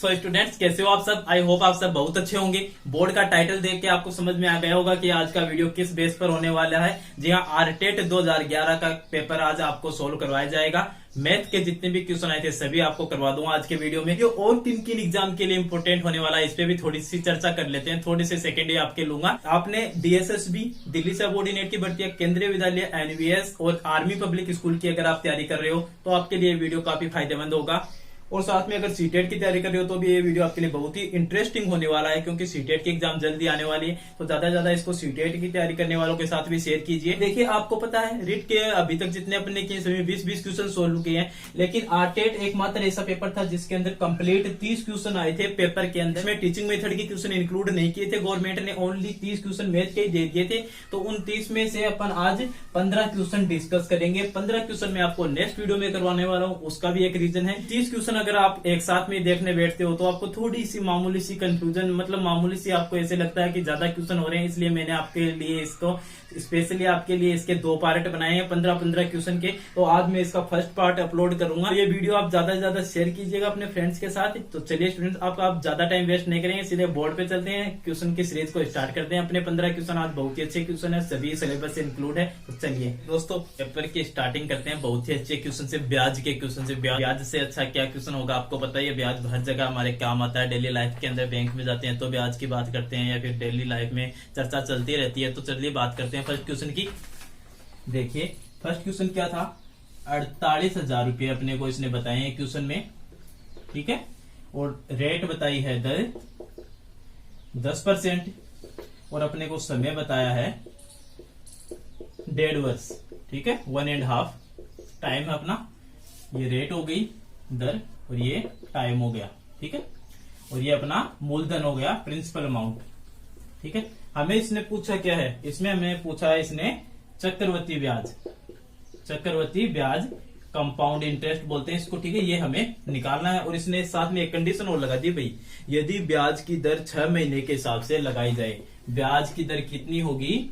So students, कैसे हो आप सब। आई होप आप सब बहुत अच्छे होंगे। बोर्ड का टाइटल देख के आपको समझ में आ गया होगा कि आज का वीडियो किस बेस पर होने वाला है। जी हाँ, आरटेट 2011 का पेपर आज आपको सोल्व करवाया जाएगा। मैथ के जितने भी क्वेश्चन आए थे सभी आपको करवा दूंगा आज के वीडियो में। जो और किन किन एग्जाम के लिए इंपोर्टेंट होने वाला है इस पे भी थोड़ी सी चर्चा कर लेते हैं। थोड़े से सेकेंड आपके लूंगा। आपने डीएसएसबी, दिल्ली सबऑर्डिनेट की भर्ती, केंद्रीय विद्यालय, एनवीएस और आर्मी पब्लिक स्कूल की अगर आप तैयारी कर रहे हो तो आपके लिए वीडियो काफी फायदेमंद होगा। और साथ में अगर सीटेट की तैयारी कर रहे हो तो भी ये वीडियो आपके लिए बहुत ही इंटरेस्टिंग होने वाला है, क्योंकि सीटेट की एग्जाम जल्दी आने वाली है। तो ज्यादा से ज्यादा इसको सीटेट की तैयारी करने वालों के साथ भी शेयर कीजिए। देखिए, आपको पता है रिट के अभी तक जितने अपने किए सभी 20-20 क्वेश्चन सोल्व किए हैं, लेकिन आरटेट एकमात्र ऐसा पेपर था जिसके अंदर कंप्लीट 30 क्वेश्चन आए थे पेपर के अंदर। में टीचिंग मेथड के क्वेश्चन इंक्लूड नहीं किए थे। गवर्नमेंट ने ओनली 30 क्वेश्चन मैथ के दे दिए थे। तो उन 30 में से अपन आज 15 क्वेश्चन डिस्कस करेंगे। 15 क्वेश्चन मैं आपको नेक्स्ट वीडियो में करवाने वाला हूँ। उसका भी एक रीजन है, 30 क्वेश्चन अगर आप एक साथ में देखने बैठते हो तो आपको थोड़ी सी मामूली सी कंफ्यूजन, मतलब मामूली सी आपको ऐसे लगता है कि ज्यादा क्वेश्चन हो रहे हैं। इसलिए मैंने आपके लिए इसको स्पेशली आपके लिए इसके 2 पार्ट बनाए हैं 15-15 क्वेश्चन के। तो आज मैं इसका फर्स्ट पार्ट अपलोड करूंगा। ये वीडियो आप ज्यादा से ज्यादा शेयर कीजिएगा अपने फ्रेंड्स के साथ। तो चलिए स्टूडेंट्स, आप ज्यादा टाइम वेस्ट नहीं करेंगे, सीधे बोर्ड पे चलते हैं। क्वेश्चन की सीरीज को स्टार्ट करते हैं। अपने 15 क्वेश्चन आज बहुत ही अच्छे क्वेश्चन है, सभी सिलेबस से इंक्लूड है। तो चलिए दोस्तों, पेपर की स्टार्टिंग करते हैं बहुत ही अच्छे क्वेश्चन से, ब्याज के क्वेश्चन से। ब्याज से अच्छा क्या क्वेश्चन होगा आपको पता है। ब्याज हर जगह हमारे काम आता है। डेली लाइफ के अंदर बैंक में जाते हैं तो ब्याज की बात करते हैं, या फिर डेली लाइफ में चर्चा चलती रहती है। तो चलिए बात करते हैं फर्स्ट क्वेश्चन की। देखिए फर्स्ट क्वेश्चन क्या था, 48,000 रुपये अपने को इसने बताए हैं क्वेश्चन में, ठीक है। और रेट बताई है 10%, और अपने को समय बताया है 1.5 वर्ष, ठीक है, 1.5 टाइम है अपना। ये रेट हो गई दर और ये टाइम हो गया, ठीक है। और ये अपना मूलधन हो गया, प्रिंसिपल अमाउंट, ठीक है। हमें इसने पूछा क्या है, इसमें हमें पूछा है इसने चक्रवृद्धि ब्याज। चक्रवृद्धि ब्याज, कंपाउंड इंटरेस्ट बोलते हैं इसको, ठीक है। ये हमें निकालना है। और इसने साथ में एक कंडीशन और लगा दी भाई, यदि ब्याज की दर 6 महीने के हिसाब से लगाई जाए। ब्याज की दर कितनी होगी,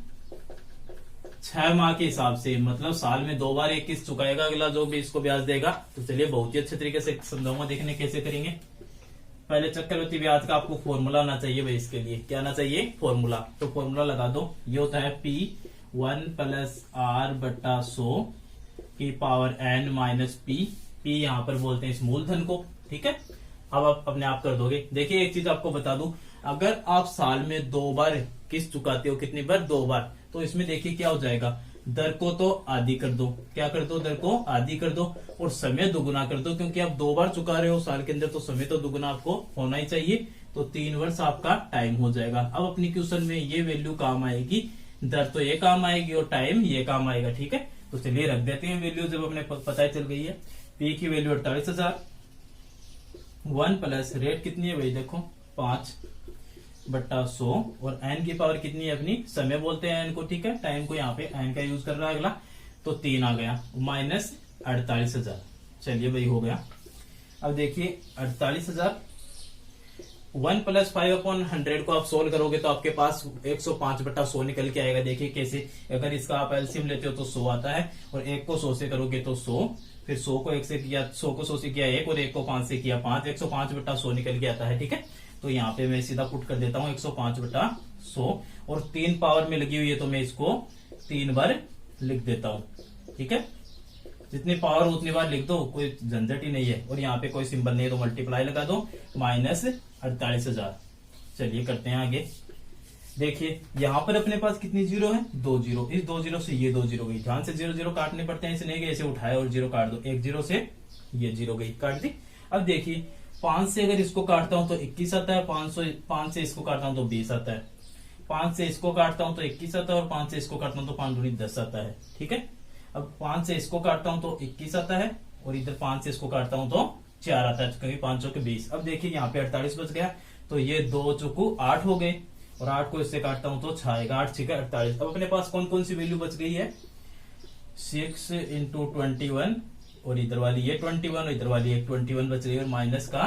6 माह के हिसाब से, मतलब साल में 2 बार 21 चुकाएगा अगला जो भी इसको ब्याज देगा। तो चलिए बहुत ही अच्छे तरीके से समझाऊंगा, देखने कैसे करेंगे। पहले चक्रवृद्धि ब्याज का आपको फॉर्मूला आना चाहिए भाई। इसके लिए क्या आना चाहिए, फॉर्मूला। तो फॉर्मूला लगा दो। ये होता है P1 + R/100 की power n minus P। P यहाँ पर बोलते हैं इस मूलधन को, ठीक है। अब आप अपने आप कर दोगे। देखिए एक चीज आपको बता दूं, अगर आप साल में 2 बार किस्त चुकाते हो, कितनी बार, 2 बार, तो इसमें देखिए क्या हो जाएगा, दर को तो आधी कर दो। क्या कर दो, दर को आधी कर दो, और समय दुगुना कर दो, क्योंकि आप 2 बार चुका रहे हो साल के अंदर, तो समय तो दुगुना आपको होना ही चाहिए। तो 3 वर्ष आपका टाइम हो जाएगा। अब अपनी क्वेश्चन में ये वैल्यू काम आएगी, दर तो ये काम आएगी और टाइम ये काम आएगा, ठीक है। तो चलिए रख देते हैं वैल्यू, जब अपने पता चल गई है। पी की वैल्यू 48,000, 1 प्लस रेट कितनी है भाई, देखो 5/100, और एन की पावर कितनी है अपनी, समय बोलते हैं एन को, ठीक है। टाइम को यहाँ पे एन का यूज कर रहा है अगला, तो 3 आ गया, माइनस 48,000। चलिए भाई हो गया। अब देखिए 48,000, 1 + 5/100 को आप सोल्व करोगे तो आपके पास 105/100 निकल के आएगा। देखिए कैसे, अगर इसका आप एलसीएम लेते हो तो 100 आता है, और 1 को 100 से करोगे तो 100, फिर 100 को 1 से किया, 100 को 100 से किया 1, और 1 को 5 से किया 5, 105/100 निकल के आता है, ठीक है। तो यहाँ पे मैं सीधा पुट कर देता हूँ 105/100, और 3 पावर में लगी हुई है तो मैं इसको 3 बार लिख देता हूँ, ठीक है। जितनी पावर उतनी बार लिख दो, कोई झंझट ही नहीं है। और यहाँ पे कोई सिंबल नहीं है तो मल्टीप्लाई लगा दो, माइनस 48,000। चलिए करते हैं आगे। देखिए यहाँ पर अपने पास कितनी जीरो है, 2 जीरो। इस 2 जीरो से ये 2 जीरो गई, ध्यान से 0 0 काटने पड़ते हैं, इसे नहीं ऐसे उठाया और 0 काट दो। 1 जीरो से ये 0 गई, काट दी। अब देखिए 5 से अगर इसको काटता हूं तो 21 आता है, 5 से इसको काटता हूं तो 20 आता है, 5 से इसको काटता हूं तो 21 आता है, और 5 से इसको काटता हूं तो 5 दूनी 10 आता है, ठीक है। अब 5 से इसको काटता हूं तो 21 आता है, और इधर 5 से इसको काटता हूं तो 4 आता है, क्योंकि 5 चौके 20। अब देखिए यहाँ पे 48 बच गया, तो ये 2 चौको 8 हो गए, और 8 को इससे काटता हूं तो 6 आएगा, 8 6 48। अब अपने पास कौन कौन सी वैल्यू बच गई है, 6 × 21, और इधर वाली ये 21, और इधर वाली एक 21 बच गई, और माइनस का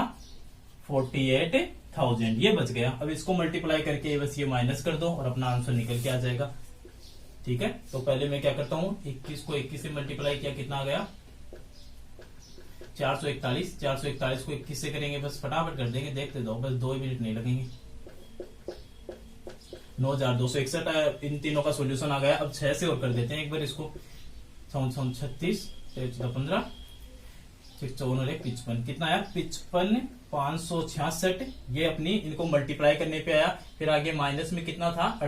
48,000 ये बच गया। अब इसको मल्टीप्लाई करके बस ये माइनस कर दो और अपना आंसर निकल के आ जाएगा, ठीक है। तो पहले मैं क्या करता हूं, 21 को 21 से मल्टीप्लाई किया, कितना आ गया, 441 को 21 से करेंगे, बस फटाफट कर देंगे, देखते जाओ, बस 2 मिनट नहीं लगेंगे। 9261 आया, इन तीनों का सॉल्यूशन आ गया। अब 6 से और कर देते हैं एक बार इसको। 36, 15, 54 और 55 कितना आया? 55,566। ये अपनी इनको मल्टीप्लाई करने पे आया। फिर आगे माइनस में कितना था?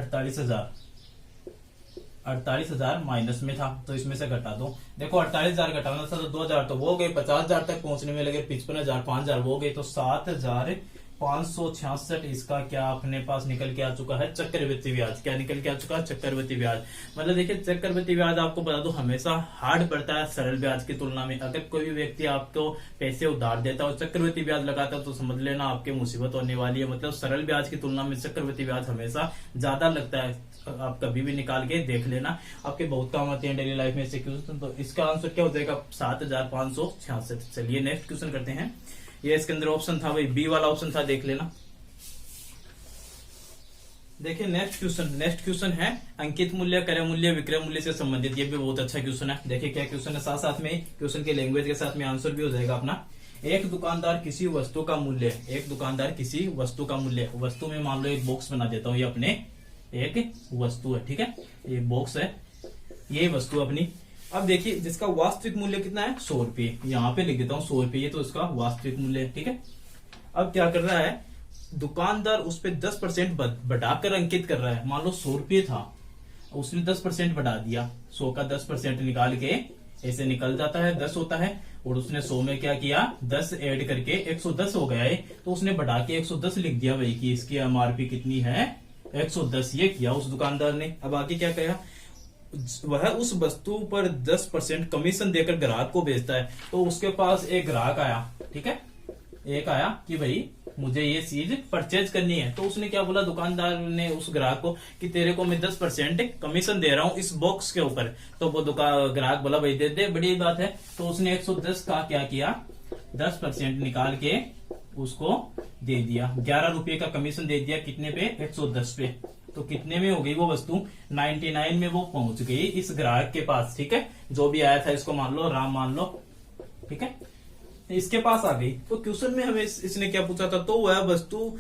48,000 माइनस में था, तो इसमें से घटा दो। देखो 48,000 घटाना था तो 2,000 तो वो गए, 50,000 तक पहुंचने में लगे 55,000, 5,000 वो गए, तो 7,566 इसका क्या अपने पास निकल के आ चुका है? चक्रवृद्धि ब्याज। क्या निकल के आ चुका है? चक्रवृद्धि ब्याज। मतलब देखिए चक्रवृद्धि ब्याज आपको बता दो हमेशा हार्ड पड़ता है सरल ब्याज की तुलना में। अगर कोई भी व्यक्ति आपको पैसे उधार देता है और चक्रवृद्धि ब्याज लगाता है तो समझ लेना आपके मुसीबत होने वाली है। मतलब सरल ब्याज की तुलना में चक्रवृद्धि ब्याज हमेशा ज्यादा लगता है। आप कभी भी निकाल के देख लेना, आपके बहुत काम आते हैं डेली लाइफ में से क्वेश्चन। तो इसका आंसर क्या हो जाएगा? 7,566। चलिए नेक्स्ट क्वेश्चन करते हैं। ये इसके अंदर ऑप्शन था भाई, बी वाला ऑप्शन था, देख लेना। देखिए नेक्स्ट क्वेश्चन है अंकित मूल्य, क्रय मूल्य, विक्रय मूल्य से संबंधित। ये भी बहुत अच्छा क्वेश्चन है। देखिए क्या क्वेश्चन है, साथ साथ में क्वेश्चन के लैंग्वेज के साथ में आंसर भी हो जाएगा अपना। एक दुकानदार किसी वस्तु का मूल्य, वस्तु में मान लो एक बॉक्स बना देता हूँ, ये अपने एक वस्तु है, ठीक है, ये बॉक्स है, ये वस्तु अपनी। अब देखिए जिसका वास्तविक मूल्य कितना है? 100 रुपये। यहाँ पे लिख देता हूँ 100 रुपये, तो इसका वास्तविक मूल्य है, ठीक है। अब क्या कर रहा है दुकानदार? उस पर 10% बढ़ाकर अंकित कर रहा है। मान लो 100 रुपये था, उसने 10% बढ़ा दिया, 100 का 10% निकाल के ऐसे निकल जाता है, 10 होता है, और उसने 100 में क्या किया? 10 ऐड करके 110 हो गया है, तो उसने बढ़ा के 110 लिख दिया भाई कि इसकी एमआरपी कितनी है? 110। ये किया उस दुकानदार ने। अब आगे क्या कहा? वह उस वस्तु पर 10% कमीशन देकर ग्राहक को बेचता है। तो उसके पास एक ग्राहक आया, ठीक है, एक आया कि भाई मुझे ये चीज परचेज करनी है। तो उसने क्या बोला दुकानदार ने उस ग्राहक को कि तेरे को मैं 10% कमीशन दे रहा हूं इस बॉक्स के ऊपर। तो वो ग्राहक बोला भाई दे दे, बड़ी बात है। तो उसने 110 का क्या किया? 10% निकाल के उसको दे दिया, 11 रुपये का कमीशन दे दिया। कितने पे? 110 पे। तो कितने में हो गई वो वस्तु? 99 में वो पहुंच गई इस ग्राहक के पास, ठीक है। जो भी आया था इसको मान लो राम मान लो, ठीक है, इसके पास आ गई। तो क्वेश्चन में हमें इसने क्या पूछा था? तो वह वस्तु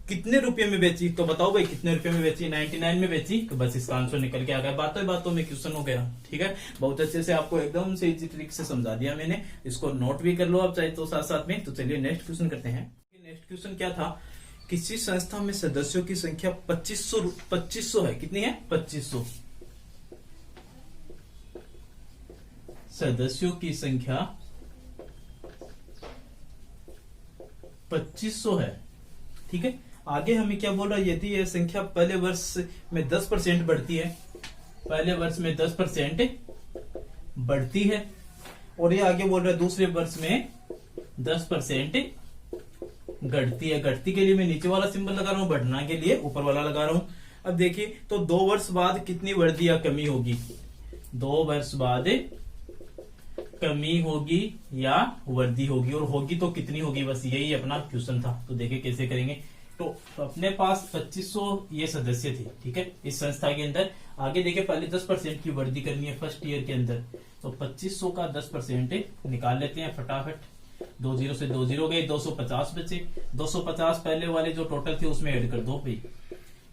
कितने रुपए में बेची? तो बताओ भाई कितने रुपए में बेची? 99 में बेची। तो बस इसका आंसर निकल के आ गया। बातों में क्वेश्चन हो गया, ठीक है। बहुत अच्छे से आपको एकदम से इजी ट्रिक से समझा दिया मैंने। इसको नोट भी कर लो आप चाहे तो साथ साथ में। तो चलिए नेक्स्ट क्वेश्चन करते हैं। नेक्स्ट क्वेश्चन क्या था? किसी संस्था में सदस्यों की संख्या 2500 है। कितनी है? 2500। सदस्यों की संख्या 2500 है, ठीक है। आगे हमें क्या बोल रहा है? यदि यह संख्या पहले वर्ष में 10% बढ़ती है, पहले वर्ष में 10% बढ़ती है, और ये आगे बोल रहा है दूसरे वर्ष में 10% घटती है। घटती के लिए मैं नीचे वाला सिंबल लगा रहा हूं, बढ़ना के लिए ऊपर वाला लगा रहा हूं। अब देखिए तो 2 वर्ष बाद कितनी वृद्धि या कमी होगी? 2 वर्ष बाद कमी होगी या वृद्धि होगी, और होगी तो कितनी होगी? बस यही अपना क्वेश्चन था। तो देखिए कैसे करेंगे। तो अपने पास 2500 ये सदस्य थे, ठीक है, इस संस्था के अंदर। आगे देखिए पहले 10% की वृद्धि करनी है फर्स्ट ईयर के अंदर। तो 2500 का 10% निकाल लेते हैं फटाफट। 2 0 से 2 0 गए, 250 बचे। 250 पहले वाले जो टोटल थे उसमें ऐड कर दो भाई।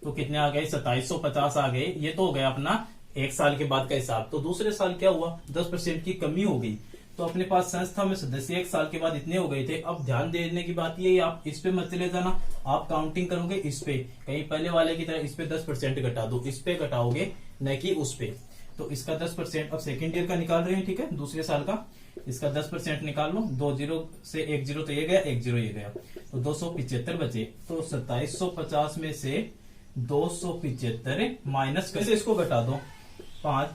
तो कितने आ गए? 2750 आ गए। ये तो हो गया अपना एक साल के बाद का हिसाब। तो दूसरे साल क्या हुआ? 10% की कमी हो गई। तो अपने पास संस्था में सदस्य एक साल के बाद इतने हो गए थे। अब ध्यान देने की बात ये, आप इस पे मत चले जाना, आप काउंटिंग करोगे इस पे, कहीं पहले वाले की तरह इस पे 10% घटा दो, इस पे घटाओगे न कि उस पे। तो इसका 10% अब सेकेंड ईयर का निकाल रहे हैं, ठीक है, दूसरे साल का। इसका 10% निकाल लो। 2 0 से 1 0 तो ये गया, 1 0 ये गया, तो 275 बचे। तो 2750 में से 275 माइनस कैसे इसको घटा दो 5।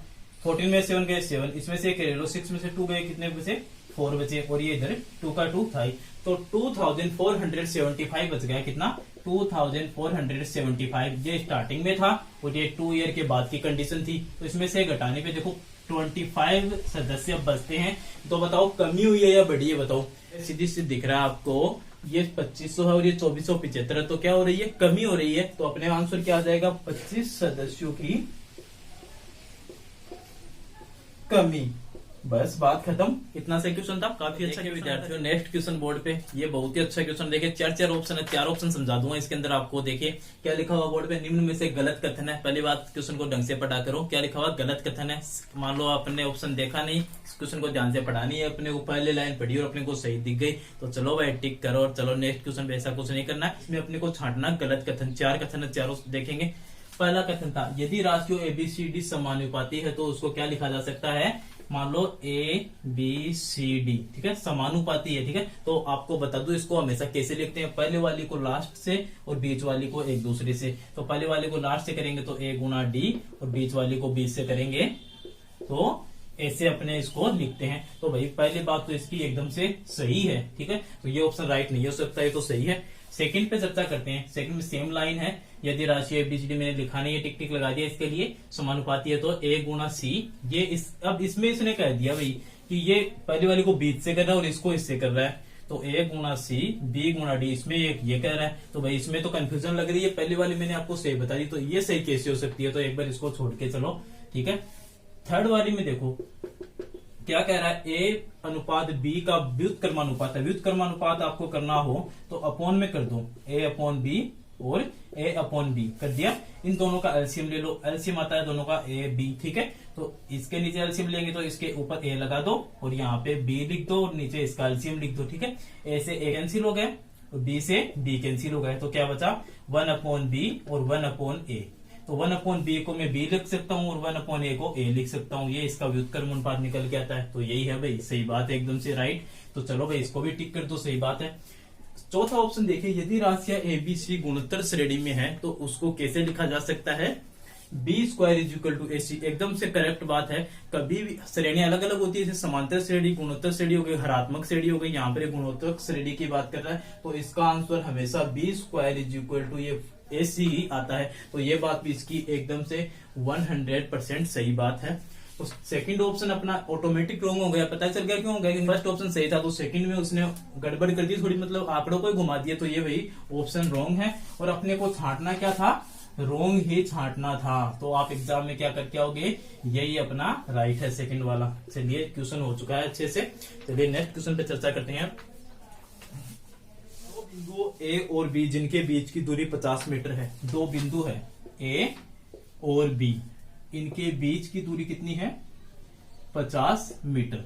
14 में 7 गए 7, इसमें से एक ले लो, 6 में से 2 गए, कितने बचे? 4 बचे, और ये इधर 2 का 2 था। तो 2475 बच गया। कितना? 2475। ये स्टार्टिंग में था और ये 2 ईयर के बाद की कंडीशन थी। तो इसमें से घटाने पे देखो 25 सदस्य बचते हैं। तो बताओ कमी हुई है या बढ़ी है? बताओ। सीधी सीधी दिख रहा है आपको, ये 2500 है और ये 2475 है, तो क्या हो रही है? कमी हो रही है। तो अपने आंसर क्या आ जाएगा? 25 सदस्यों की कमी। बस बात खत्म। इतना से क्वेश्चन था, काफी अच्छा विद्यार्थियों। नेक्स्ट क्वेश्चन बोर्ड पे, ये बहुत ही अच्छा क्वेश्चन। देखिए चार ऑप्शन है, 4 ऑप्शन समझा दूंगा इसके अंदर आपको। देखिए क्या लिखा हुआ बोर्ड पे, निम्न में से गलत कथन है। पहली बात, क्वेश्चन को ढंग से पढ़ा करो। क्या लिखा हुआ, गलत कथन है। मान लो आपने ऑप्शन देखा नहीं, इस क्वेश्चन को ध्यान से पढ़ानी है। अपने को पहले लाइन पढ़ी और अपने को सही दिख गई तो चलो भाई टिक करो और चलो नेक्स्ट क्वेश्चन पे। ऐसा कुछ नहीं करना है, इसमें अपने को छांटना गलत कथन। 4 कथन है, चारों देखेंगे। पहला कथन था, यदि राशियों ABCD समानुपाती है तो उसको क्या लिखा जा सकता है। मान लो ABCD, ठीक है, समानुपाती है, ठीक है। तो आपको बता दूं इसको हमेशा कैसे लिखते हैं, पहले वाली को लास्ट से और बीच वाली को एक दूसरे से। तो पहले वाले को लास्ट से करेंगे तो A गुना D, और बीच वाली को बीच से करेंगे तो ऐसे अपने इसको लिखते हैं। तो भाई पहली बात तो इसकी एकदम से सही है, ठीक है। तो ये ऑप्शन राइट नहीं हो सकता, ये तो सही है। सेकंड पे चर्चा करते हैं। सेकंड में सेम लाइन है, यदि राशि ABCD मैंने लिखा नहीं है, टिक टिक लगा दिया इसके लिए। समानुपाती है तो A गुना C। ये अब इसमें इसने कह दिया भाई कि ये पहली वाली को बीच से कर रहा है और इसको इससे कर रहा है, तो A Guna C B Guna D, इसमें ये कह रहा है। तो भाई इसमें तो कंफ्यूजन लग रही है। पहली वाली मैंने आपको सही बता दी, तो ये सही कैसे हो सकती है। तो एक बार इसको छोड़ के चलो, ठीक है। थर्ड वाली में देखो क्या कह रहा है, A अनुपात B का व्युत्क्रमानुपात है। व्युत्क्रमानुपात आपको करना हो तो अपॉन में कर दो, A अपॉन B और A अपॉन B कर दिया। इन दोनों का एलसीएम ले लो, एलसीएम आता है दोनों का A B, ठीक है। तो इसके नीचे एलसीएम लेंगे तो इसके ऊपर A लगा दो और यहाँ पे B लिख दो और नीचे इसका एलसीएम लिख दो, ठीक है। A से A कैंसिल हो गया और B से B कैंसिल हो गया, तो क्या बचा 1 अपॉन B और 1 अपॉन A। तो 1 अपॉन B को मैं B लिख सकता हूँ और 1 अपॉन A को A लिख सकता हूँ। ये इसका व्युत्क्रम अनुपात निकल के आता है। तो यही है भाई, सही बात है, एकदम से राइट। तो चलो भाई इसको भी टिक कर दो, सही बात है। चौथा ऑप्शन देखिए, यदि राशियां ABC गुणोत्तर श्रेणी में है तो उसको कैसे लिखा जा सकता है। B² is equal to AC, एकदम से करेक्ट बात है। कभी भी श्रेणी अलग अलग होती है, जैसे समांतर श्रेणी, गुणोत्तर श्रेणी हो गई, हरात्मक श्रेणी हो गई। यहाँ पर गुणोत्तर श्रेणी की बात कर रहा है, तो इसका आंसर हमेशा B² इज इक्वल टू ये AC ही आता है। तो ये बात भी इसकी एकदम से 100% सही बात है। तो सेकंड ऑप्शन अपना ऑटोमेटिक रॉन्ग हो गया। पता चल गया क्यों हो गया, फर्स्ट ऑप्शन सही था तो सेकंड में उसने गड़बड़ कर दी थोड़ी, मतलब आंकड़ों को घुमा दिया। तो ये भाई ऑप्शन रॉन्ग है और अपने को छांटना क्या था, रॉन्ग ही छांटना था। तो आप एग्जाम में क्या करके आओगे, यही अपना राइट है सेकंड वाला। चलिए क्वेश्चन हो चुका है अच्छे से। चलिए नेक्स्ट क्वेश्चन पे चर्चा करते हैं। बिंदु A और B जिनके बीच की दूरी 50 मीटर है। दो बिंदु है A और B, इनके बीच की दूरी कितनी है, 50 मीटर।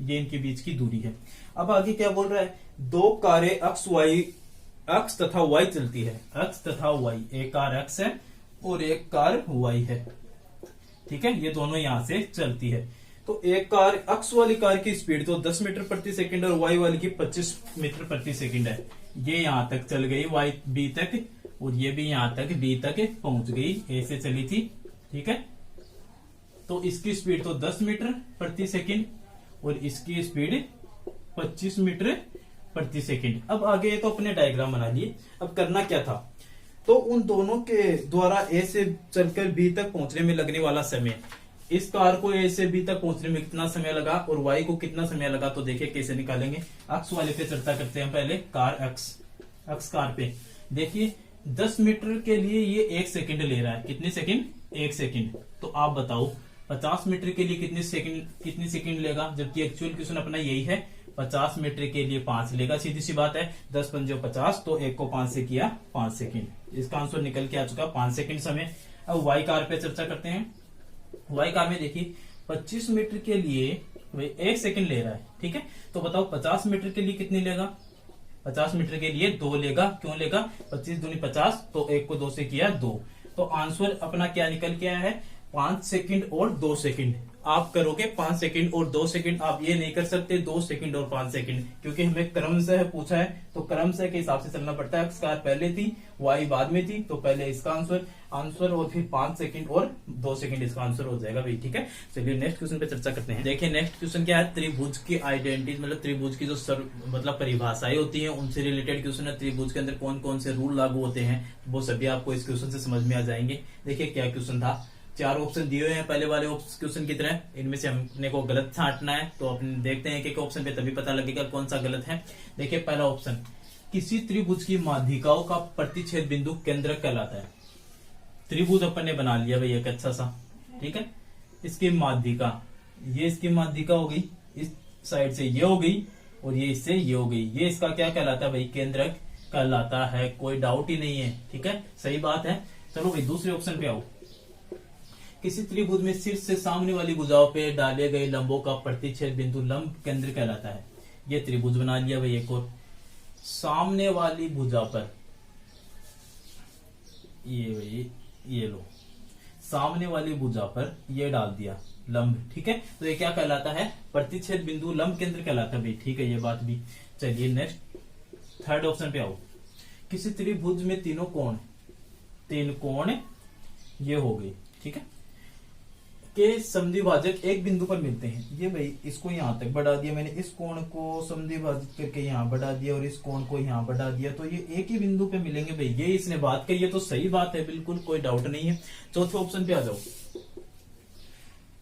ये इनके बीच की दूरी है। अब आगे क्या बोल रहा है, दो कारें अक्ष तथा Y चलती है। अक्ष तथा Y, एक कार अक्ष है और एक कार Y है, ठीक है। ये दोनों यहां से चलती है। तो एक कार अक्ष वाली कार की स्पीड तो 10 मीटर प्रति सेकंड और Y वाली की 25 मीटर प्रति सेकंड है। ये यहां तक चल गई B तक और ये भी यहां तक B तक पहुंच गई, A से चली थी, ठीक है। तो इसकी स्पीड तो 10 मीटर प्रति सेकंड और इसकी स्पीड 25 मीटर प्रति सेकंड। अब आगे तो अपने डायग्राम बना लिए। अब करना क्या था, तो उन दोनों के द्वारा A से चलकर B तक पहुंचने में लगने वाला समय, इस कार को A से B तक पहुंचने में कितना समय लगा और Y को कितना समय लगा। तो देखिए कैसे निकालेंगे। अक्ष वाले पे चर्चा करते हैं पहले। कार अक्ष कार पे देखिए 10 मीटर के लिए ये 1 सेकंड ले रहा है। कितने सेकंड, 1 सेकंड। तो आप बताओ 50 मीटर के लिए कितनी सेकंड लेगा, जबकि एक्चुअल क्वेश्चन अपना यही है 50 मीटर के लिए 5 लेगा। सीधी सी बात है, 10 पंजे 50, तो 1 को 5 से किया 5 सेकंड। इसका आंसर निकल के आ चुका 5 सेकंड समय। अब Y कार पे चर्चा करते हैं। Y कार में देखिए 25 मीटर के लिए 1 सेकंड ले रहा है, ठीक है। तो बताओ 50 मीटर के लिए कितनी लेगा, 50 मीटर के लिए 2 लेगा। क्यों लेगा, 25 दूनी 50, तो 1 को 2 से किया 2। तो आंसर अपना क्या निकल के आया है, 5 सेकंड और 2 सेकंड। आप करोगे 5 सेकंड और 2 सेकंड, आप ये नहीं कर सकते 2 सेकंड और 5 सेकंड, क्योंकि हमें क्रमशः पूछा है। तो क्रमशः के हिसाब से चलना पड़ता है। कार पहले थी, Y बाद में थी, तो पहले इसका आंसर और फिर 5 सेकंड और 2 सेकंड इसका आंसर हो जाएगा भाई, ठीक है। चलिए नेक्स्ट क्वेश्चन पे चर्चा करते हैं। देखिए नेक्स्ट क्वेश्चन क्या है, त्रिभुज की आइडेंटिटी, मतलब त्रिभुज की जो मतलब परिभाषाएं होती हैं उनसे रिलेटेड क्वेश्चन है। त्रिभुज के अंदर कौन कौन से रूल लागू होते हैं वो सभी आपको इस क्वेश्चन से समझ में आ जाएंगे। देखिए क्या क्वेश्चन था, 4 ऑप्शन दिए हुए हैं पहले वाले क्वेश्चन की तरह। इनमें से हमने को गलत छांटना है, तो अपने देखते हैं कि ऑप्शन पे तभी पता लगेगा कौन सा गलत है। देखिए पहला ऑप्शन, किसी त्रिभुज की माध्यिकाओं का प्रतिच्छेद बिंदु केंद्रक कहलाता है। त्रिभुज अपन ने बना लिया भाई एक अच्छा सा, ठीक है। इसकी माध्यिका, ये इसकी माध्यिका हो गई, इस साइड से ये हो गई और ये इससे ये हो गई। ये इसका क्या कहलाता है भाई? केंद्रक कहलाता है। कोई डाउट ही नहीं है, ठीक है, सही बात है। चलो भाई दूसरे ऑप्शन पे आओ। किसी त्रिभुज में शीर्ष से सामने वाली भुजाओं पे डाले गए लंबों का प्रतिच्छेद बिंदु लंब केंद्र कहलाता है। ये त्रिभुज बना लिया भाई एक और, सामने वाली भुजा पर, ये भाई ये लो, सामने वाली भुजा पर ये डाल दिया लंब, ठीक है, तो ये क्या कहलाता है? प्रतिच्छेद बिंदु लंब केंद्र कहलाता है भाई, ठीक है, ये बात भी। चलिए नेक्स्ट थर्ड ऑप्शन पे आओ। किसी त्रिभुज में तीन कोण ये हो गई, ठीक है, के समद्विभाजक एक बिंदु पर मिलते हैं। ये भाई इसको यहां तक बढ़ा दिया मैंने, इस कोण को समद्विभाजित करके यहां बढ़ा दिया और इस कोण को यहां बढ़ा दिया, तो ये एक ही बिंदु पे मिलेंगे भाई। ये इसने बात कही है तो सही बात है, बिल्कुल कोई डाउट नहीं है। चौथे ऑप्शन पे आ जाओ।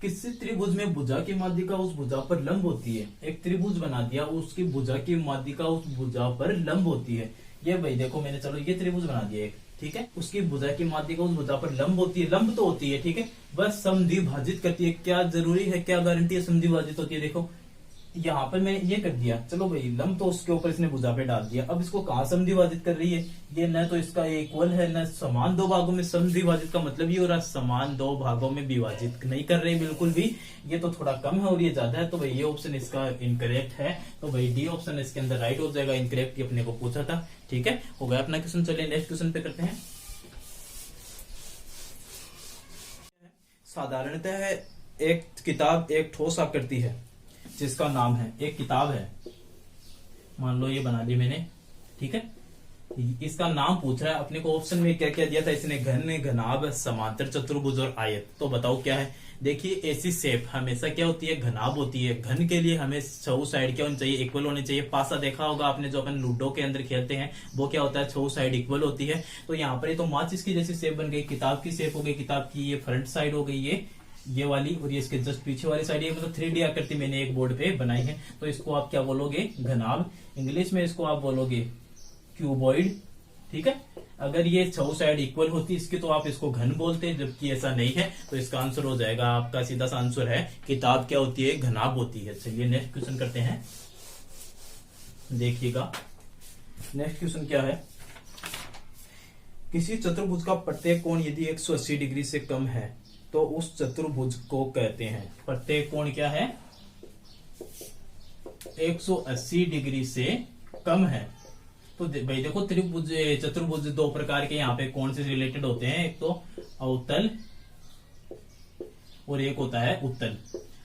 किसी त्रिभुज में भुजा की माध्यिका उस भुजा पर लंब होती है। एक त्रिभुज बना दिया, उसकी भुजा की माध्यिका उस भुजा पर लंब होती है। ये भाई देखो मैंने, चलो ये त्रिभुज बना दिया एक, ठीक है, उसकी भुजा की माध्यिका उस भुजा पर लंब होती है। लंब तो होती है, ठीक है, बस समद्विभाजित करती है। क्या जरूरी है, क्या गारंटी है समद्विभाजित होती है? देखो यहाँ पर मैंने ये कर दिया, चलो भाई लंब तो उसके ऊपर इसने भुजा पे डाल दिया। अब इसको कहाँ समद्विभाजित कर रही है? ये न तो इसका इक्वल है, न समान दो भागों में। समद्विभाजित का मतलब ये हो रहा समान दो भागों में विभाजित नहीं कर रही बिल्कुल भी। ये तो थोड़ा कम है और ये ज्यादा है, तो भाई ये ऑप्शन इसका इनकरेक्ट है। तो भाई डी ऑप्शन इसके अंदर राइट हो जाएगा। इनकरेक्ट ये अपने को पूछा था, ठीक है, हो गया अपना क्वेश्चन। चलिए नेक्स्ट क्वेश्चन पे करते हैं। साधारणतः एक किताब एक ठोस आकृति है जिसका नाम है, एक किताब है, मान लो ये बना ली मैंने, ठीक है, इसका नाम पूछ रहा है। अपने को ऑप्शन में क्या क्या दिया था इसने? घन, घनाभ, समांतर, चतुर्भुज और आयत। तो बताओ क्या है? देखिए ऐसी शेप हमेशा क्या होती है? घनाभ होती है। घन के लिए हमें छह साइड क्या होनी चाहिए? इक्वल होनी चाहिए। पासा देखा होगा आपने जो अपन लूडो के अंदर खेलते हैं, वो क्या होता है? छह साइड इक्वल होती है। तो यहाँ पर ये तो माचिस की जैसी शेप बन गई, किताब की शेप हो गई, किताब की ये फ्रंट साइड हो गई ये वाली, और ये इसके जस्ट पीछे वाली साइड, ये मतलब 3D आकृति मैंने एक बोर्ड पे बनाई है। तो इसको आप क्या बोलोगे? घनाभ। इंग्लिश में इसको आप बोलोगे क्यूबॉइड, ठीक है। अगर ये छह साइड इक्वल होती इसकी तो आप इसको घन बोलते हैं, जबकि ऐसा नहीं है। तो इसका आंसर हो जाएगा आपका, सीधा सा आंसर है किताब क्या होती है? घनाभ होती है। चलिए नेक्स्ट क्वेश्चन करते हैं, देखिएगा नेक्स्ट क्वेश्चन क्या है। किसी चतुर्भुज का प्रत्येक कोण यदि 180 डिग्री से कम है तो उस चतुर्भुज को कहते हैं। प्रत्येक कोण क्या है? 180 डिग्री से कम है। तो भाई देखो त्रिभुज, चतुर्भुज दो प्रकार के यहाँ पे कोण से रिलेटेड होते हैं, एक तो अवतल और एक होता है उत्तल।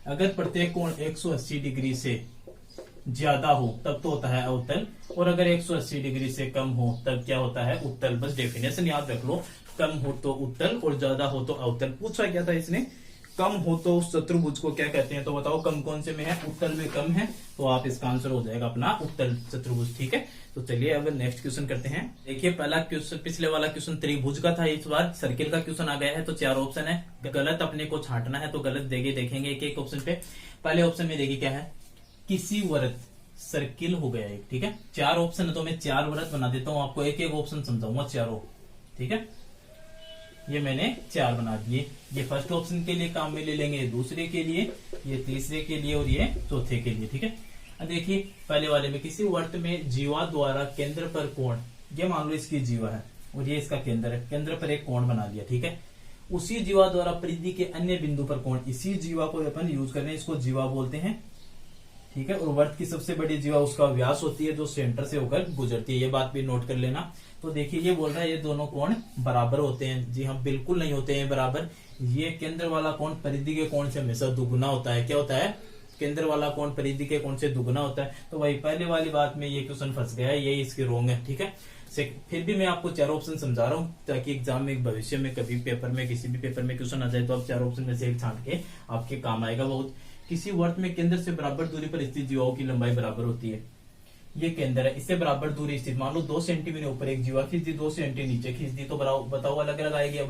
अगर प्रत्येक कोण 180 डिग्री से ज्यादा हो तब तो होता है अवतल, और अगर 180 डिग्री से कम हो तब क्या होता है? उत्तल। बस डेफिनेशन याद रख लो, कम हो तो उत्तल और ज्यादा हो तो अवतल। पूछा क्या था इसने? कम हो तो उस चतुर्भुज को क्या कहते हैं? तो बताओ कम कौन से में है? उत्तल में कम है, तो आप इसका आंसर हो जाएगा अपना उत्तल चतुर्भुज, ठीक है। तो चलिए अब नेक्स्ट क्वेश्चन करते हैं। देखिए पहला क्वेश्चन, पिछले वाला क्वेश्चन त्रिभुज का था, इस बार सर्किल का क्वेश्चन आ गया है। तो 4 ऑप्शन है, गलत अपने को छांटना है, तो गलत देखेंगे एक एक ऑप्शन पे। पहले ऑप्शन में देखिए क्या है? किसी वृत्त, सर्किल हो गया एक, ठीक है। 4 ऑप्शन है तो मैं 4 वृत्त बना देता हूँ, आपको एक एक ऑप्शन समझाऊंगा चारों, ठीक है। ये मैंने 4 बना दिए। ये फर्स्ट ऑप्शन के लिए काम में ले लेंगे, ये दूसरे के लिए, ये तीसरे के लिए और ये चौथे के लिए, ठीक है। अब देखिए पहले वाले में, किसी वृत्त में जीवा द्वारा केंद्र पर कोण, ये मान लो इसकी जीवा है और ये इसका केंद्र है, केंद्र पर एक कोण बना दिया, ठीक है। उसी जीवा द्वारा परिधि के अन्य बिंदु पर कोण, इसी जीवा को अपन यूज करने, इसको जीवा बोलते हैं, ठीक है। और वृत्त की सबसे बड़ी जीवा उसका व्यास होती है जो सेंटर से होकर गुजरती है, ये बात भी नोट कर लेना। तो देखिए ये बोल रहा है ये दोनों कोण बराबर होते हैं। जी हाँ, बिल्कुल नहीं होते हैं बराबर। ये केंद्र वाला कोण परिधि के कोण से हमेशा दुगुना होता है। क्या होता है? केंद्र वाला कोण परिधि के कोण से दुगुना होता है। तो वही पहले वाली बात में ये क्वेश्चन फंस गया है, ये इसकी रोंग है, ठीक है। फिर भी मैं आपको 4 ऑप्शन समझा रहा हूँ ताकि एग्जाम में भविष्य में कभी पेपर में, किसी भी पेपर में क्वेश्चन आ जाए तो आप 4 ऑप्शन में से एक छांट के आपके काम आएगा बहुत। किसी वृत्त में केंद्र से बराबर दूरी पर स्थित जीवाओं की लंबाई बराबर होती है। ये केंद्र है, इससे बराबर दूरी स्थित, मान लो 2 सेंटीमीटर ऊपर एक जीवा खींच दी, 2 सेंटीमीटर नीचे खींच दी, तो बताओ अलग अलग आएगी या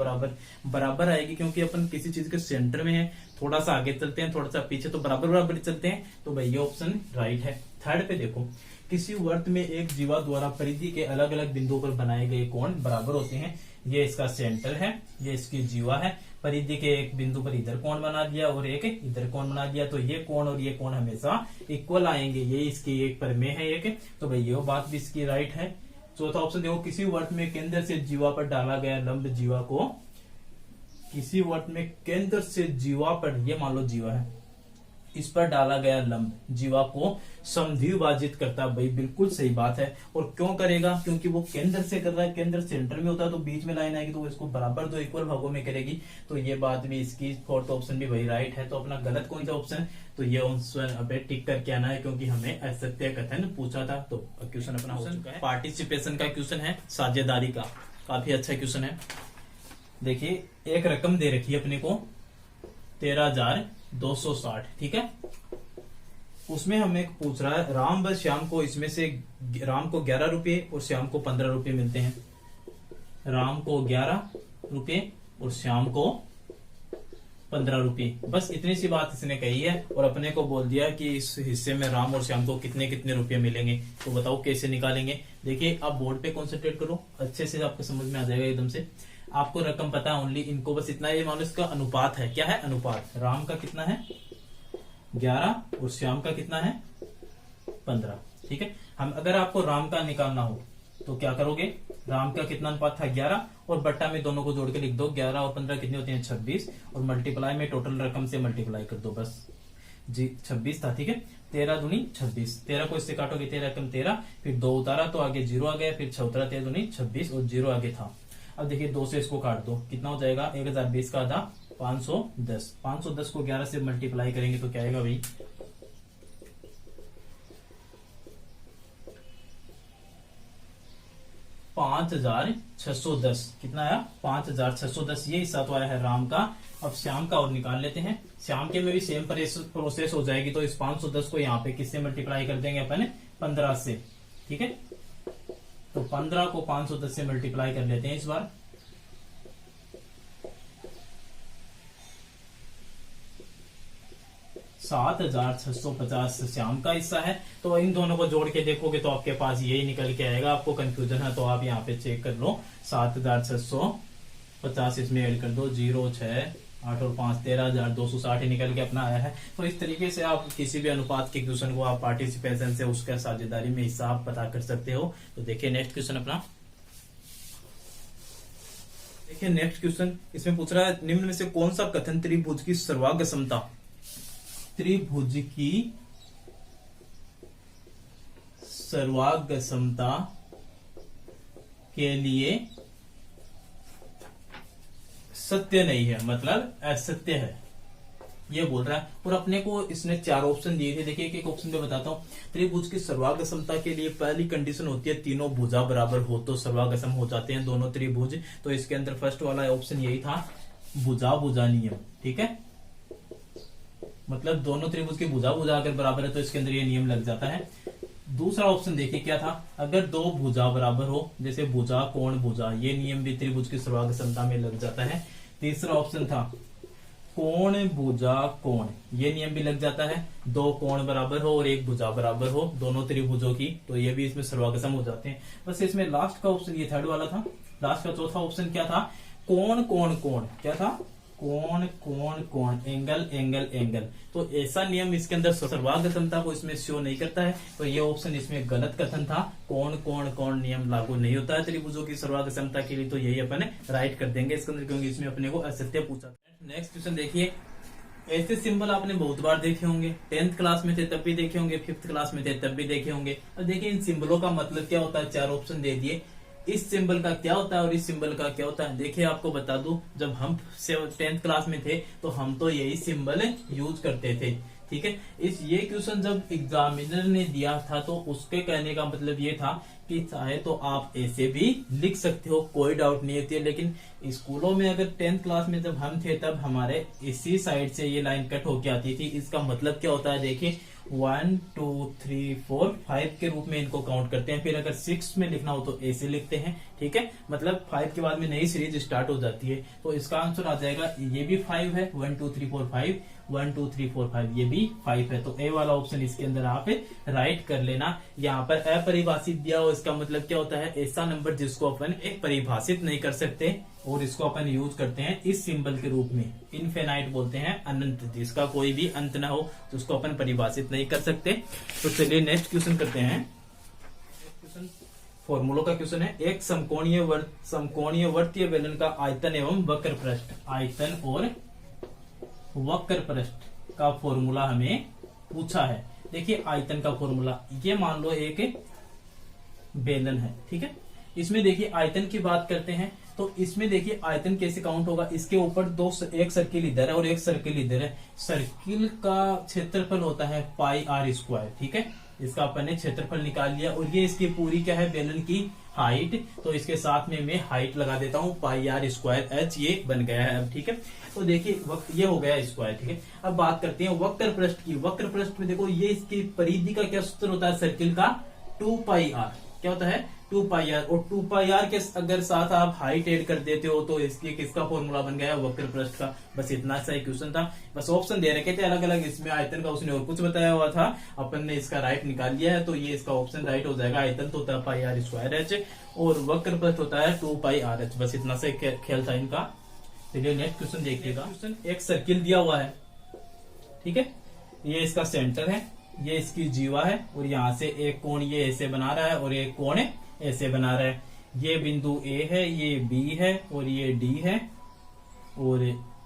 बराबर आएगी, क्योंकि अपन किसी चीज के सेंटर में है, थोड़ा सा आगे चलते हैं, थोड़ा सा पीछे, तो बराबर चलते हैं। तो भाई ये ऑप्शन राइट है। थर्ड पे देखो, किसी वृत्त में एक जीवा द्वारा परिधि के अलग अलग बिंदुओं पर बनाए गए कोण बराबर होते हैं। ये इसका सेंटर है, ये इसकी जीवा है। परिधि के एक बिंदु पर इधर कोण बना दिया और एक इधर कोण बना दिया, तो ये कोण और ये कोण हमेशा इक्वल आएंगे। ये इसकी एक प्रमेय है एक, तो भाई ये बात भी इसकी राइट है। चौथा ऑप्शन देखो, किसी वृत्त में केंद्र से जीवा पर डाला गया लंब जीवा को, किसी वृत्त में केंद्र से जीवा पर, ये मान लो जीवा है, इस पर डाला गया लंब जीवा को समद्विभाजित करता है। भाई बिल्कुल सही बात है। और क्यों करेगा? क्योंकि वो केंद्र से कर रहा है, केंद्र सेंटर में होता है, तो बीच में लाइन आएगी तो वो इसको बराबर दो इक्वल भागों में करेगी। तो ये बात भी इसकी फोर्थ ऑप्शन भी वही राइट है। तो अपना गलत कौन सा ऑप्शन? तो ये ऑप्शन अबे टिक करके आना है, क्योंकि हमें असत्य कथन पूछा था। तो क्वेश्चन अपना हो चुका है। पार्टिसिपेशन का क्वेश्चन है, साझेदारी का, काफी अच्छा क्वेश्चन है। देखिए एक रकम दे रखी है अपने को 13,260, ठीक है। उसमें हमें पूछ रहा है राम व श्याम को, इसमें से राम को 11 रुपये और श्याम को 15 रुपये मिलते हैं। राम को 11 रुपये और श्याम को 15 रुपये, बस इतनी सी बात इसने कही है। और अपने को बोल दिया कि इस हिस्से में राम और श्याम को कितने कितने रुपये मिलेंगे। तो बताओ कैसे निकालेंगे। देखिए आप बोर्ड पे कॉन्सेंट्रेट करो, अच्छे से आपको समझ में आ जाएगा एकदम से। आपको रकम पता है ओनली, इनको बस इतना ये मानो इसका अनुपात है। क्या है? अनुपात। राम का कितना है? 11 और श्याम का कितना है? 15, ठीक है। हम अगर आपको राम का निकालना हो तो क्या करोगे? राम का कितना अनुपात था? 11, और बट्टा में दोनों को जोड़ के लिख दो। 11 और 15 कितने होते हैं? 26, और मल्टीप्लाई में टोटल रकम से मल्टीप्लाई कर दो बस जी। 26 था, ठीक है। 13 दूनी 26, 13 को इससे काटोगे 13 कम 13, फिर 2 उतारा तो आगे 0 आ गया, फिर 6 उतारा, 13 दूनी 26 और 0 आगे था। अब देखिए 2 से इसको काट दो, कितना हो जाएगा? 1020 का आधा 510। 510 को 11 से मल्टीप्लाई करेंगे तो क्या आएगा भाई? 5610। कितना आया? 5610। ये हिस्सा तो आया है राम का। अब श्याम का और निकाल लेते हैं। श्याम के में भी सेम प्रोसेस हो जाएगी। तो इस 510 को यहाँ पे किससे मल्टीप्लाई कर देंगे अपन? 15 से, ठीक है। तो 15 को 510 से मल्टीप्लाई कर लेते हैं इस बार। $7,650 श्याम का हिस्सा है। तो इन दोनों को जोड़ के देखोगे तो आपके पास यही निकल के आएगा। आपको कंफ्यूजन है तो आप यहाँ पे चेक कर लो। 7,650 इसमें ऐड कर दो, 0, 6, 8 और 5, 13,260 निकल के अपना आया है। तो इस तरीके से आप किसी भी अनुपात के क्वेश्चन को आप पार्टिसिपेशन से उसका साझेदारी में हिस्सा आप पता कर सकते हो। तो देखिए नेक्स्ट क्वेश्चन अपना। देखिए नेक्स्ट क्वेश्चन, इसमें पूछ रहा है निम्न में से कौन सा कथन त्रिभुज की सर्वांग क्षमता, त्रिभुज की सर्वांग क्षमता के लिए सत्य नहीं है, मतलब असत्य है, ये बोल रहा है। और अपने को इसने 4 ऑप्शन दिए थे। देखिए एक ऑप्शन पे बताता हूँ। त्रिभुज की सर्वांग क्षमता के लिए पहली कंडीशन होती है तीनों भुजा बराबर हो तो सर्वांगसम हो जाते हैं दोनों त्रिभुज। तो इसके अंदर फर्स्ट वाला ऑप्शन यही था, भुजा भुजा नियम, ठीक है। मतलब दोनों त्रिभुज की भुजा भुजा अगर बराबर है तो इसके अंदर ये नियम लग जाता है। दूसरा ऑप्शन देखिए क्या था, अगर 2 भुजा बराबर हो, जैसे भुजा कोण भुजा, ये नियम भी त्रिभुज की सर्वांग क्षमता में लग जाता है। तीसरा ऑप्शन था कोण भुजा कोण, ये नियम भी लग जाता है। 2 कोण बराबर हो और 1 भुजा बराबर हो दोनों त्रिभुजों की, तो ये भी इसमें सर्वांगसम हो जाते हैं। बस इसमें लास्ट का ऑप्शन, ये थर्ड वाला था। लास्ट का चौथा ऑप्शन क्या था? कोण कोण कोण, क्या था? कोण कोण कोण, एंगल एंगल एंगल। तो ऐसा नियम इसके अंदर सर्वांग क्षमता को इसमें शो नहीं करता है। तो ये ऑप्शन इसमें गलत कथन था। कोण कोण कोण नियम लागू नहीं होता है त्रिभुजों की सर्वांग क्षमता के लिए। तो यही अपन राइट कर देंगे इसके अंदर, क्योंकि इसमें अपने को असत्य पूछा। नेक्स्ट क्वेश्चन देखिए, ऐसे सिंबल आपने बहुत बार देखे होंगे। 10th क्लास में थे तब भी देखे होंगे, 5th क्लास में थे तब भी देखे होंगे। अब देखिए इन सिंबलों का मतलब क्या होता है। 4 ऑप्शन दे दिए। इस सिंबल का क्या होता है और इस सिंबल का क्या होता है। देखिए आपको बता दूं, जब हम 10th क्लास में थे तो हम तो यही सिंबल यूज करते थे, ठीक है। ये क्वेश्चन जब एग्जामिनर ने दिया था तो उसके कहने का मतलब ये था कि चाहे तो आप ऐसे भी लिख सकते हो, कोई डाउट नहीं होती है। लेकिन स्कूलों में अगर 10th क्लास में जब हम थे तब हमारे इसी साइड से ये लाइन कट होके आती थी। इसका मतलब क्या होता है, देखिए 1 2 3 4 5 के रूप में इनको काउंट करते हैं। फिर अगर 6 में लिखना हो तो ऐसे लिखते हैं, ठीक है। मतलब 5 के बाद में नई सीरीज स्टार्ट हो जाती है। तो इसका आंसर आ जाएगा, ये भी 5 है, 1 2 3 4 5, 1 2 3 4 5, ये भी 5 है। तो ए वाला ऑप्शन इसके अंदर आप राइट कर लेना। यहाँ पर अपरिभाषित दिया हो, इसका मतलब क्या होता है, ऐसा नंबर जिसको अपन एक परिभाषित नहीं कर सकते और इसको अपन यूज करते हैं इस सिंबल के रूप में। इनफिनाइट बोलते हैं अनंत, जिसका कोई भी अंत ना हो, तो उसको अपन परिभाषित नहीं कर सकते। तो चलिए नेक्स्ट क्वेश्चन करते हैं। क्वेश्चन फॉर्मूलों का क्वेश्चन है। एक समकोणीय वर्तीय बेलन का आयतन एवं वक्र पृष्ठ, आयतन और वक्र पृष्ठ का फॉर्मूला हमें पूछा है। देखिए आयतन का फॉर्मूला, ये मान लो एक बेलन है, ठीक है। इसमें देखिए आयतन की बात करते हैं तो इसमें देखिए आयतन कैसे काउंट होगा। इसके ऊपर एक सर्किल इधर है और एक सर्किल इधर है। सर्किल का क्षेत्रफल होता है पाई आर स्क्वायर, ठीक है। इसका अपन ने क्षेत्रफल निकाल लिया और ये इसकी पूरी क्या है, बेलन की हाइट। तो इसके साथ में मैं हाइट लगा देता हूँ, पाई आर स्क्वायर एच, ये बन गया है अब, ठीक है। तो देखिए ये हो गया स्क्वायर, ठीक है। अब बात करते हैं वक्र पृष्ठ की। वक्र पृष्ठ में देखो ये इसकी परिधि का क्या सूत्र होता है, सर्किल का 2 पाई आर, क्या होता है 2 पाई आर। और 2 पाई आर के अगर साथ आप हाइट ऐड कर देते हो तो इसके किसका फॉर्मूला बन गया, वक्र पृष्ठ का। बस इतना सा ही क्वेश्चन था। बस ऑप्शन दे रखे थे अलग अलग, इसमें आयतन का उसने और कुछ बताया हुआ था, अपन ने इसका राइट निकाल लिया है। तो ये इसका ऑप्शन राइट हो जाएगा। आयतन तो होता है पाई आर स्क्वायर एच और वक्र पृष्ठ होता है 2 पाई आर एच। बस इतना सा खेल था इनका। चलिए नेक्स्ट क्वेश्चन देखिएगा। क्वेश्चन, एक सर्किल दिया हुआ है, ठीक है। ये इसका सेंटर है, ये इसकी जीवा है और यहाँ से एक कोण ये ऐसे बना रहा है और एक कोण ऐसे बना रहा है। ये बिंदु ए है, ये बी है और ये डी है और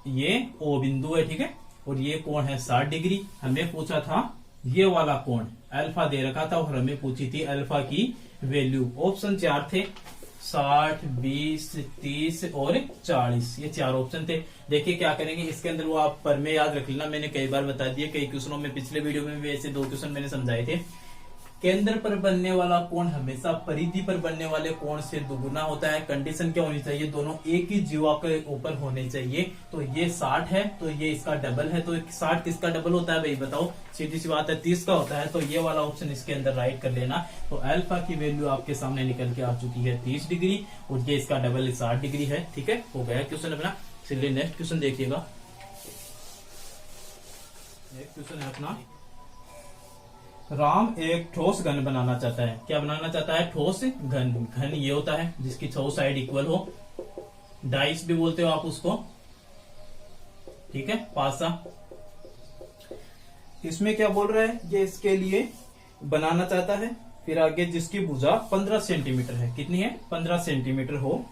ये ओ बिंदु है, ठीक है। और ये कोण है 60 डिग्री। हमें पूछा था ये वाला कोण, अल्फा दे रखा था और हमें पूछी थी अल्फा की वैल्यू। ऑप्शन 4 थे, 60, 20, 30 और 40, ये 4 ऑप्शन थे। देखिए क्या करेंगे इसके अंदर, वो आप पर में याद रख लेना, मैंने कई बार बता दिया। कई क्वेश्चनों में, पिछले वीडियो में भी ऐसे 2 क्वेश्चन मैंने समझाए थे। केंद्र पर बनने वाला कोण हमेशा परिधि पर बनने वाले कोण से दुगुना होता है। कंडीशन क्या होनी चाहिए, दोनों एक ही जीवा के ऊपर होने चाहिए। तो ये 60 है तो ये इसका डबल है। तो 60 किसका डबल होता है भाई बताओ, सीधी सी बात है 30 का होता है। तो ये वाला ऑप्शन इसके अंदर राइट कर लेना। तो अल्फा की वैल्यू आपके सामने निकल के आ चुकी है 30 डिग्री और ये इसका डबल 60 डिग्री है, ठीक है। हो गया क्वेश्चन अपना। चलिए नेक्स्ट क्वेश्चन देखिएगा। नेक्स्ट क्वेश्चन है अपना, राम एक ठोस घन बनाना चाहता है। क्या बनाना चाहता है, ठोस घन। घन ये होता है जिसकी 6 साइड इक्वल हो, डाइस भी बोलते हो आप उसको, ठीक है, पासा। इसमें क्या बोल रहा है, ये इसके लिए बनाना चाहता है। फिर आगे जिसकी भुजा 15 सेंटीमीटर है, कितनी है 15 सेंटीमीटर हो,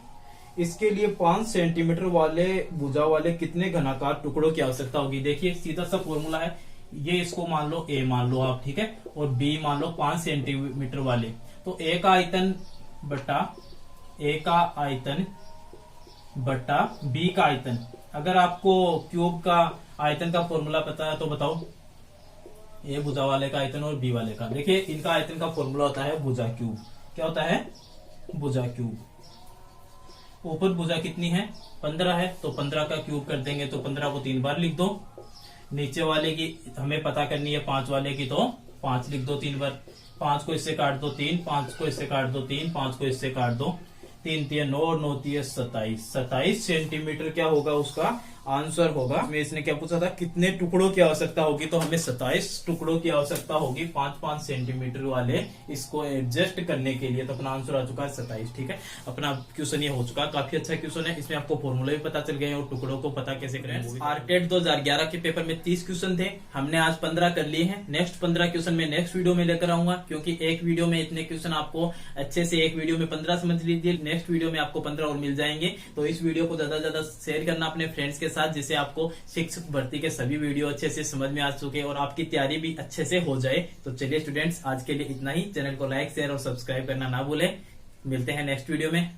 इसके लिए 5 सेंटीमीटर वाले भुजा वाले कितने घनाकार टुकड़ों की आवश्यकता होगी। देखिए सीधा सा फॉर्मूला है, ये इसको मान लो ए मान लो आप, ठीक है, और बी मान लो 5 सेंटीमीटर वाले। तो ए का आयतन बट्टा बी का आयतन। अगर आपको क्यूब का आयतन का फॉर्मूला पता है तो बताओ, ए भुजा वाले का आयतन और बी वाले का। देखिए इनका आयतन का फॉर्मूला होता है भुजा क्यूब। क्या होता है, भुजा क्यूब। ऊपर भुजा कितनी है 15 है, तो 15 का क्यूब कर देंगे तो 15 को 3 बार लिख दो। नीचे वाले की हमें पता करनी है 5 वाले की, तो 5 लिख दो 3 बार। 5 को इससे काट दो 3, 5 को इससे काट दो 3, 5 को इससे काट दो 3 3 9 9 3 27। 27 सेंटीमीटर क्या होगा उसका आंसर होगा। मैं इसने क्या पूछा था, कितने टुकड़ों की आवश्यकता होगी, तो हमें 27 टुकड़ों की आवश्यकता होगी 5-5 सेंटीमीटर वाले इसको एडजस्ट करने के लिए। तो अपना आंसर आ चुका है 27, ठीक है। अपना क्वेश्चन ये हो चुका है, काफी अच्छा क्वेश्चन है। इसमें आपको फॉर्मूले भी पता चल गए और टुकड़ों को पता कैसे करें। आरटेट 2011 के पेपर में 30 क्वेश्चन थे, हमने आज 15 कर लिए हैं। नेक्स्ट 15 क्वेश्चन में नेक्स्ट वीडियो में लेकर आऊंगा, क्योंकि एक वीडियो में इतने क्वेश्चन आपको अच्छे से, एक वीडियो में 15 समझ लीजिए, नेक्स्ट वीडियो में आपको 15 और मिल जाएंगे। तो इस वीडियो को ज्यादा से ज्यादा शेयर करना अपने फ्रेंड्स के साथ, जिससे आपको शिक्षक भर्ती के सभी वीडियो अच्छे से समझ में आ चुके और आपकी तैयारी भी अच्छे से हो जाए। तो चलिए स्टूडेंट्स, आज के लिए इतना ही। चैनल को लाइक, शेयर और सब्सक्राइब करना ना भूलें। मिलते हैं नेक्स्ट वीडियो में।